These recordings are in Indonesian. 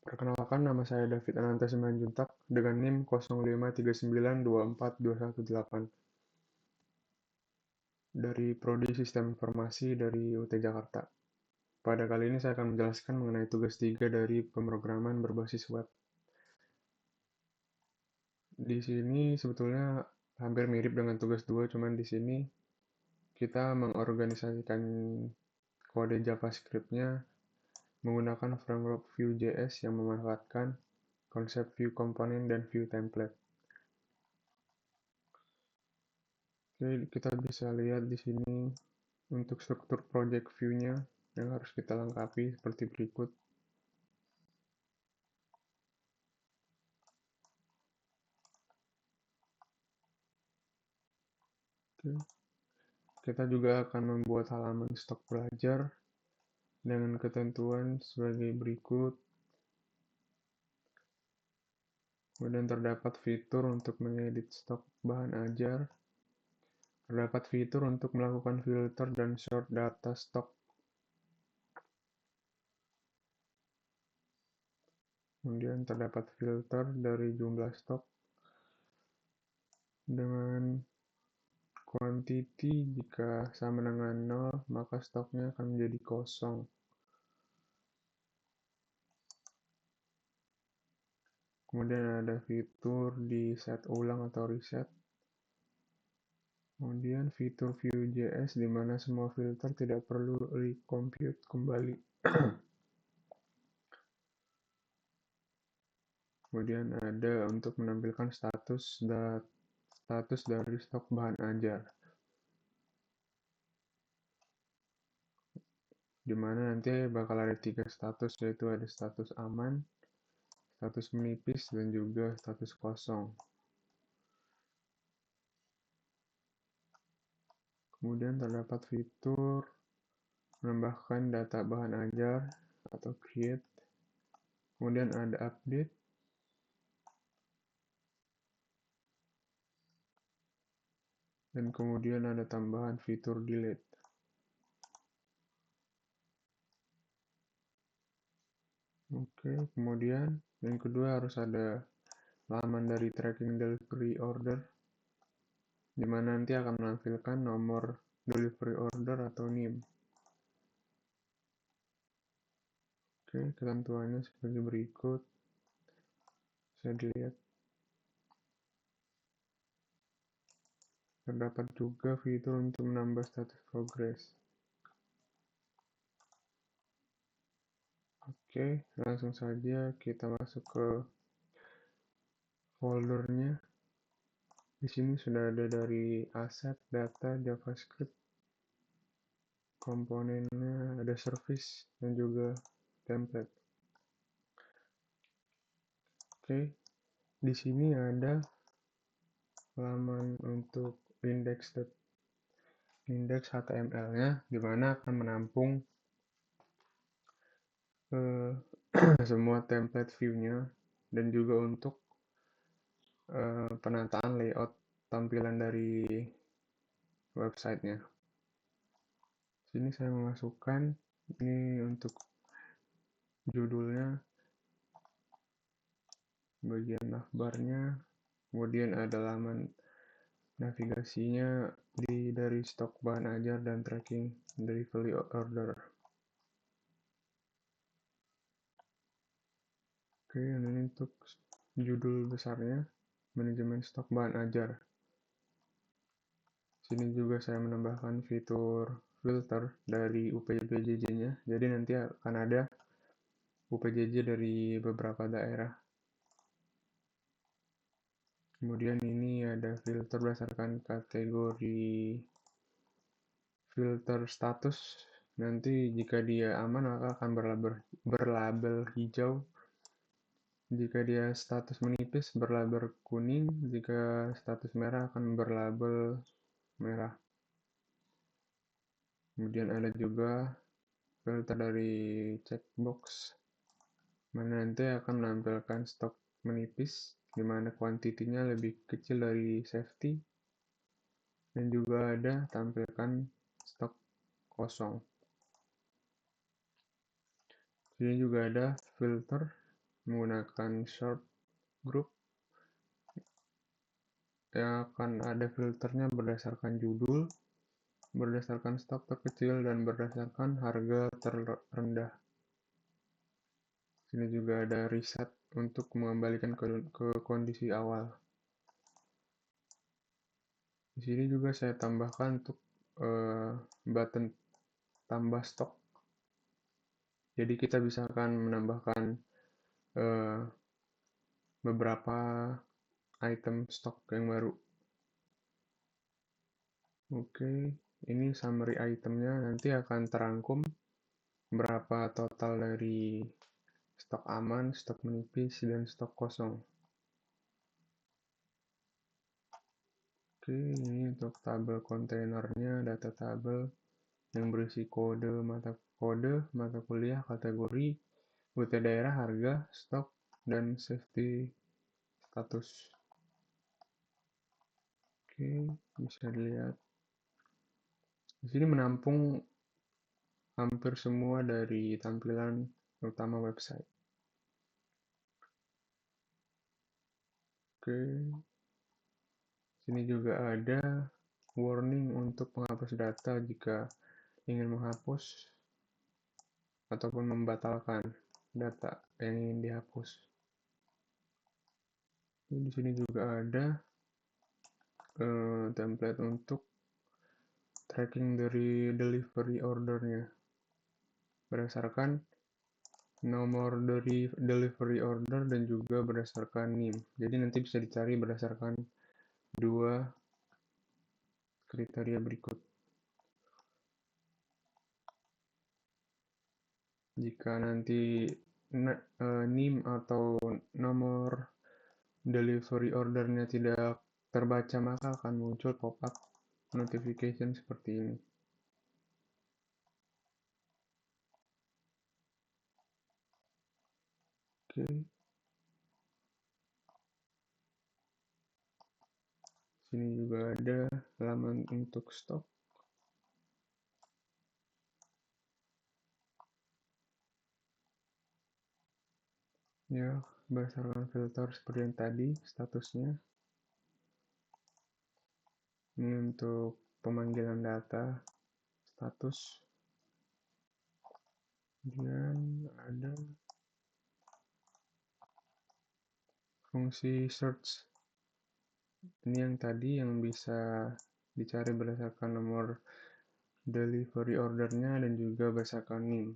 Perkenalkan, nama saya David Ananta Simanjuntak dengan NIM 0539242118 dari Prodi Sistem Informasi dari UT Jakarta. Pada kali ini saya akan menjelaskan mengenai tugas 3 dari pemrograman berbasis web. Di sini sebetulnya hampir mirip dengan tugas 2, cuman di sini kita mengorganisasikan kode JavaScript-nya menggunakan framework Vue.js yang memanfaatkan konsep view component dan view template. Oke, kita bisa lihat di sini untuk struktur project view-nya yang harus kita lengkapi seperti berikut. Oke. Kita juga akan membuat halaman stok belajar dengan ketentuan sebagai berikut. Kemudian terdapat fitur untuk mengedit stok bahan ajar. Terdapat fitur untuk melakukan filter dan sort data stok. Kemudian terdapat filter dari jumlah stok dengan quantity. Jika sama dengan 0, maka stoknya akan menjadi kosong. Kemudian ada fitur di set ulang atau reset. Kemudian fitur Vue.js di mana semua filter tidak perlu recompute kembali. Kemudian ada untuk menampilkan status dari stok bahan ajar, di mana nanti bakal ada 3 status, yaitu ada status aman, status menipis, dan juga status kosong. Kemudian terdapat fitur menambahkan data bahan ajar atau create. Kemudian ada update. Dan kemudian ada tambahan fitur delete. Oke, kemudian yang kedua harus ada laman dari tracking delivery order, di mana nanti akan menampilkan nomor delivery order atau NIM. Oke, ketentuannya seperti berikut. Bisa dilihat. Terdapat juga fitur untuk menambah status progress. Oke, langsung saja kita masuk ke foldernya. Di sini sudah ada dari asset, data, JavaScript, komponennya, ada service, dan juga template. Oke, di sini ada halaman untuk index HTML-nya, di mana akan menampung semua template view-nya dan juga untuk penataan layout tampilan dari website-nya. Sini saya memasukkan ini untuk judulnya, bagian navbarnya, kemudian ada laman navigasinya dari stok bahan ajar dan tracking delivery order. Oke, ini untuk judul besarnya, manajemen stok bahan ajar. Sini juga saya menambahkan fitur filter dari UPJJ-nya, jadi nanti akan ada UPJJ dari beberapa daerah. Kemudian ini ada filter berdasarkan kategori filter status. Nanti jika dia aman maka akan berlabel hijau. Jika dia status menipis berlabel kuning. Jika status merah akan berlabel merah. Kemudian ada juga filter dari checkbox, mana nanti akan menampilkan stok menipis, di mana kuantitinya lebih kecil dari safety. Dan juga ada tampilkan stok kosong. Sini juga ada filter menggunakan short group yang akan ada filternya berdasarkan judul, berdasarkan stok terkecil, dan berdasarkan harga terendah. Sini juga ada reset untuk mengembalikan ke kondisi awal. Di sini juga saya tambahkan untuk button tambah stok. Jadi kita bisa akan menambahkan beberapa item stok yang baru. Oke, ini summary itemnya, nanti akan terangkum berapa total dari stok aman, stok menipis, dan stok kosong. Oke, ini untuk tabel kontainernya, data tabel yang berisi kode, mata kuliah, kategori, UT daerah, harga, stok, dan safety status. Oke, bisa dilihat. Di sini menampung hampir semua dari tampilan utama website. Oke, sini juga ada warning untuk penghapus data jika ingin menghapus ataupun membatalkan data yang ingin dihapus. Di sini juga ada template untuk tracking dari delivery ordernya berdasarkan nomor dari delivery order dan juga berdasarkan NIM. Jadi nanti bisa dicari berdasarkan dua kriteria berikut. Jika nanti NIM atau nomor delivery ordernya tidak terbaca, maka akan muncul pop-up notification seperti ini. Oke. Sini juga ada halaman untuk stok. Ya, berdasarkan filter seperti yang tadi, statusnya. Ini untuk pemanggilan data, status. Kemudian ada fungsi search. Ini yang tadi yang bisa dicari berdasarkan nomor delivery ordernya dan juga berdasarkan NIM.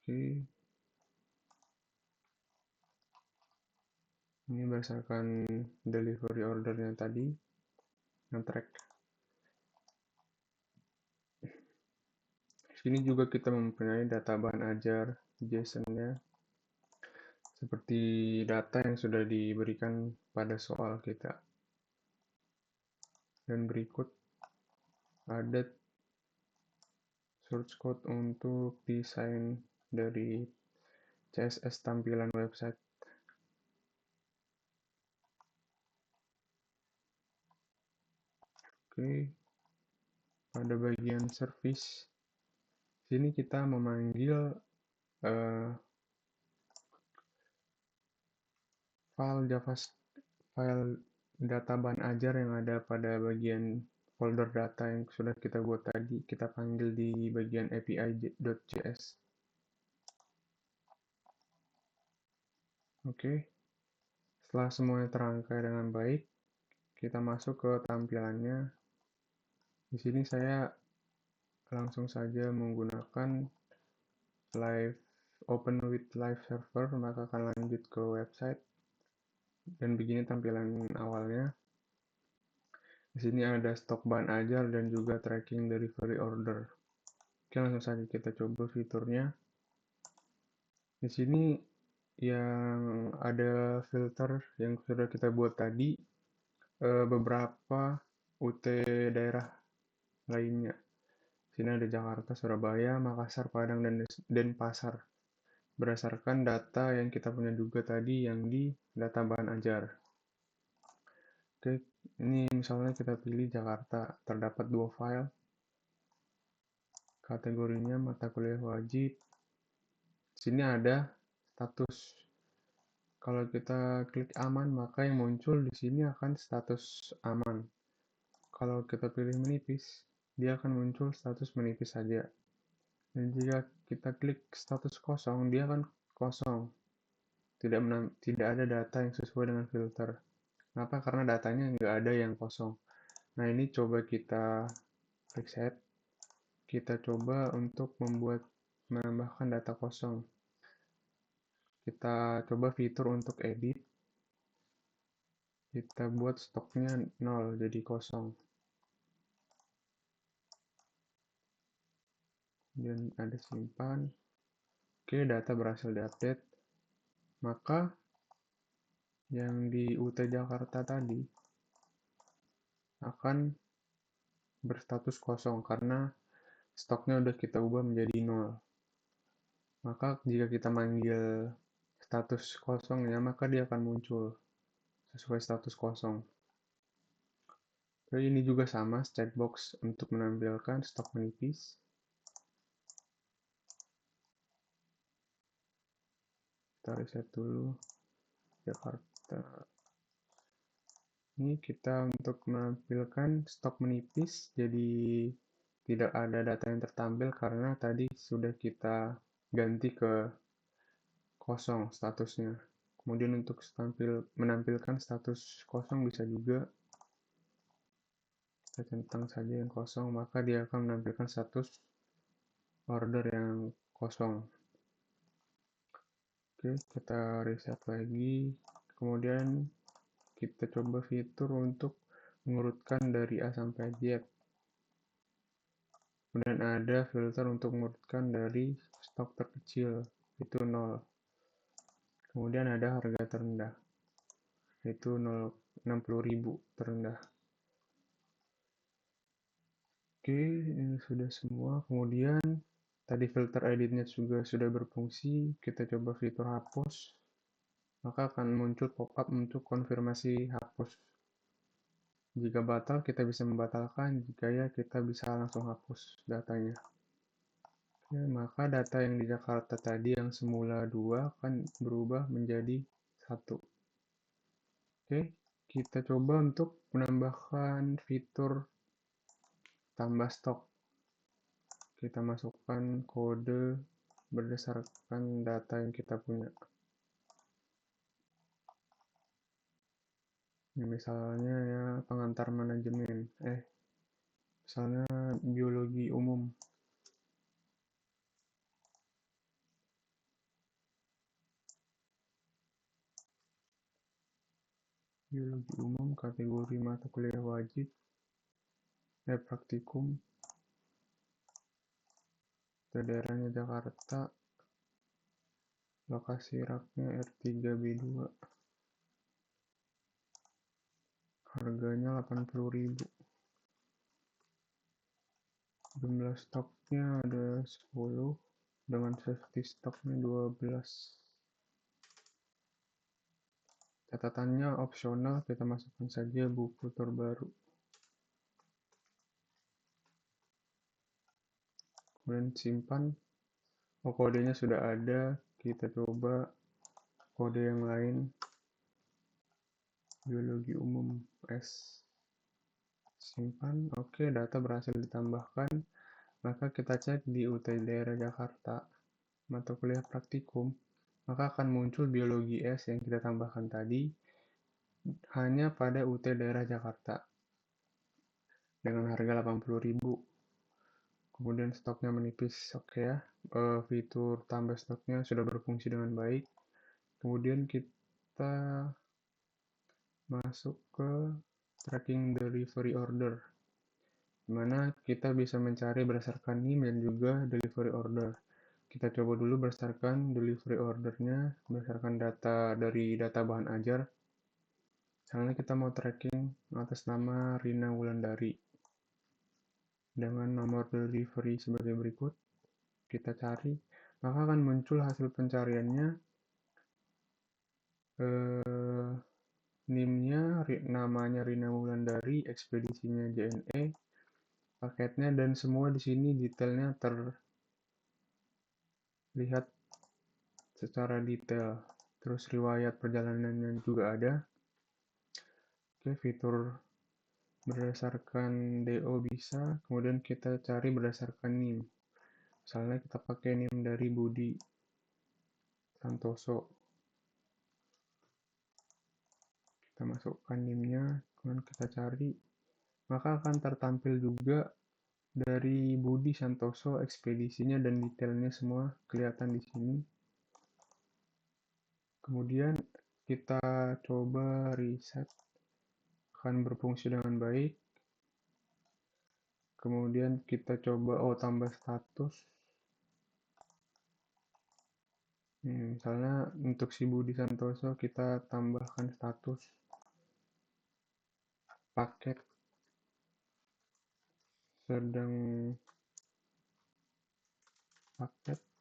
Oke. Ini berdasarkan delivery ordernya tadi, nge-track. Sini juga kita mempunyai data bahan ajar JSON-nya, seperti data yang sudah diberikan pada soal kita. Dan berikut ada source code untuk desain dari CSS tampilan website. Oke, pada bagian service, sini kita memanggil file data bahan ajar yang ada pada bagian folder data yang sudah kita buat tadi, kita panggil di bagian api.js. Oke, setelah semuanya terangkai dengan baik, kita masuk ke tampilannya. Di sini saya langsung saja menggunakan open with live server, maka akan lanjut ke website. Dan begini tampilan awalnya. Di sini ada stok bahan ajar dan juga tracking delivery order. Oke, langsung saja kita coba fiturnya. Di sini yang ada filter yang sudah kita buat tadi, beberapa UT daerah lainnya. Di sini ada Jakarta, Surabaya, Makassar, Padang, dan Denpasar. Berdasarkan data yang kita punya juga tadi yang di data bahan ajar. Oke, ini misalnya kita pilih Jakarta, terdapat 2 file. Kategorinya mata kuliah wajib, sini ada status. Kalau kita klik aman, maka yang muncul di sini akan status aman. Kalau kita pilih menipis, dia akan muncul status menipis saja. Dan jika kita klik status kosong, dia akan kosong. Tidak ada data yang sesuai dengan filter. Kenapa? Karena datanya nggak ada yang kosong. Nah, ini coba kita reset. Kita coba untuk menambahkan data kosong. Kita coba fitur untuk edit. Kita buat stoknya 0, jadi kosong. Kemudian ada simpan. Oke, data berhasil diupdate. Maka yang di UT Jakarta tadi akan berstatus kosong karena stoknya udah kita ubah menjadi 0. Maka jika kita manggil status kosongnya, maka dia akan muncul sesuai status kosong. Jadi ini juga sama, checkbox untuk menampilkan stok menipis. Kita reset dulu Jakarta. Ini kita untuk menampilkan stok menipis, jadi tidak ada data yang tertampil karena tadi sudah kita ganti ke kosong statusnya. Kemudian untuk menampilkan status kosong bisa juga kita centang saja yang kosong, maka dia akan menampilkan status order yang kosong. Oke, kita reset lagi. Kemudian kita coba fitur untuk mengurutkan dari A sampai Z. Kemudian ada filter untuk mengurutkan dari stok terkecil, itu 0. Kemudian ada harga terendah, itu 60.000 terendah. Oke, ini sudah semua. Kemudian tadi filter editnya juga sudah berfungsi. Kita coba fitur hapus. Maka akan muncul pop-up untuk konfirmasi hapus. Jika batal, kita bisa membatalkan. Jika ya, kita bisa langsung hapus datanya. Oke, maka data yang di Jakarta tadi yang semula 2 akan berubah menjadi 1. Oke, kita coba untuk menambahkan fitur tambah stok. Kita masukkan kode berdasarkan data yang kita punya. Ini misalnya ya pengantar manajemen, misalnya biologi umum. Biologi umum kategori mata kuliah wajib, praktikum, daerahnya Jakarta, lokasi raknya R3B2, harganya 80.000, jumlah stoknya ada 10, dengan safety stoknya 12. Catatannya opsional, kita masukkan saja buku terbaru. Kemudian simpan. Oh, kodenya sudah ada. Kita coba kode yang lain. Biologi umum S. Simpan. Oke, data berhasil ditambahkan. Maka kita cek di UT daerah Jakarta, mata kuliah praktikum. Maka akan muncul biologi S yang kita tambahkan tadi hanya pada UT daerah Jakarta dengan harga 80.000. Kemudian stoknya menipis, oke ya. Fitur tambah stoknya sudah berfungsi dengan baik. Kemudian kita masuk ke tracking delivery order, dimana kita bisa mencari berdasarkan NIM dan juga delivery order. Kita coba dulu berdasarkan delivery ordernya, berdasarkan data dari data bahan ajar. Misalnya kita mau tracking atas nama Rina Wulandari dengan nomor delivery sebagai berikut. Kita cari, maka akan muncul hasil pencariannya, NIM-nya, namanya Rina Wulandari, ekspedisinya JNE, paketnya, dan semua di sini detailnya terlihat secara detail. Terus riwayat perjalanannya juga ada. Oke, fitur berdasarkan DO bisa, kemudian kita cari berdasarkan NIM. Misalnya kita pakai NIM dari Budi Santoso. Kita masukkan NIM-nya, kemudian kita cari, maka akan tertampil juga dari Budi Santoso, ekspedisinya dan detailnya semua kelihatan di sini. Kemudian kita coba reset, akan berfungsi dengan baik. Kemudian kita coba tambah status. Misalnya untuk si Budi Santoso kita tambahkan status paket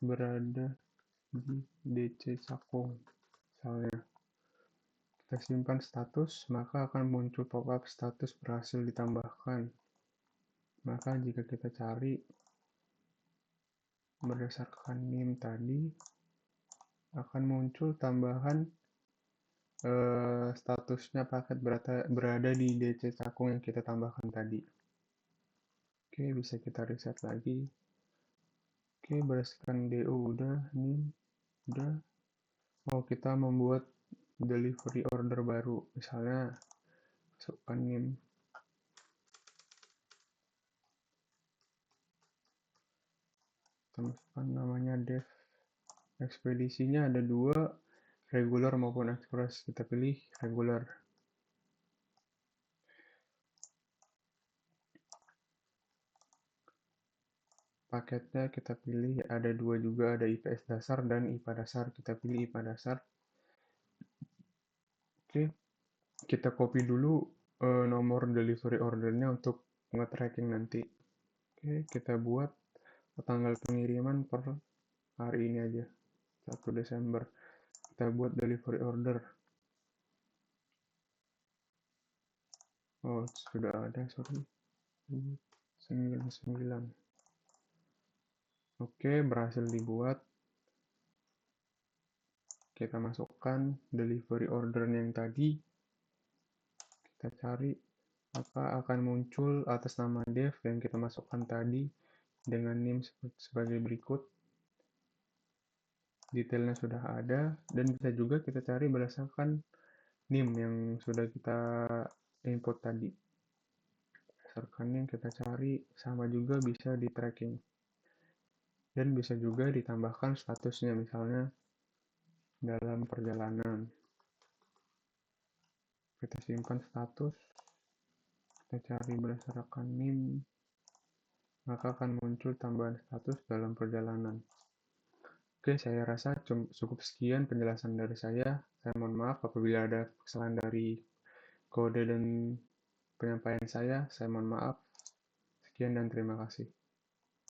berada di DC Cakung. Misalnya kita simpan status, maka akan muncul pop-up status berhasil ditambahkan. Maka jika kita cari berdasarkan NIM tadi, akan muncul tambahan statusnya paket berada di DC Cakung yang kita tambahkan tadi. Oke, bisa kita reset lagi. Oke, berdasarkan DO udah, NIM udah. Kita membuat delivery order baru. Misalnya masukkan NIM. Kita masukkan namanya dev. Ekspedisinya ada 2, regular maupun express. Kita pilih regular. Paketnya kita pilih ada 2 juga, ada IPS dasar dan IPA dasar. Kita pilih IPA dasar. Oke, kita copy dulu nomor delivery ordernya untuk nge-tracking nanti. Oke, kita buat tanggal pengiriman per hari ini aja, 1 Desember. Kita buat delivery order. Sudah ada, sorry. 99. Oke, berhasil dibuat. Kita masukkan delivery ordernya yang tadi. Kita cari, maka akan muncul atas nama dev yang kita masukkan tadi dengan NIM sebagai berikut. Detailnya sudah ada, dan bisa juga kita cari berdasarkan NIM yang sudah kita input tadi. Berdasarkan NIM kita cari, sama juga bisa di tracking. Dan bisa juga ditambahkan statusnya, misalnya dalam perjalanan. Kita simpan status, kita cari berdasarkan NIM, maka akan muncul tambahan status dalam perjalanan. Oke, saya rasa cukup sekian penjelasan dari saya. Saya mohon maaf apabila ada kesalahan dari kode dan penyampaian saya mohon maaf. Sekian dan terima kasih.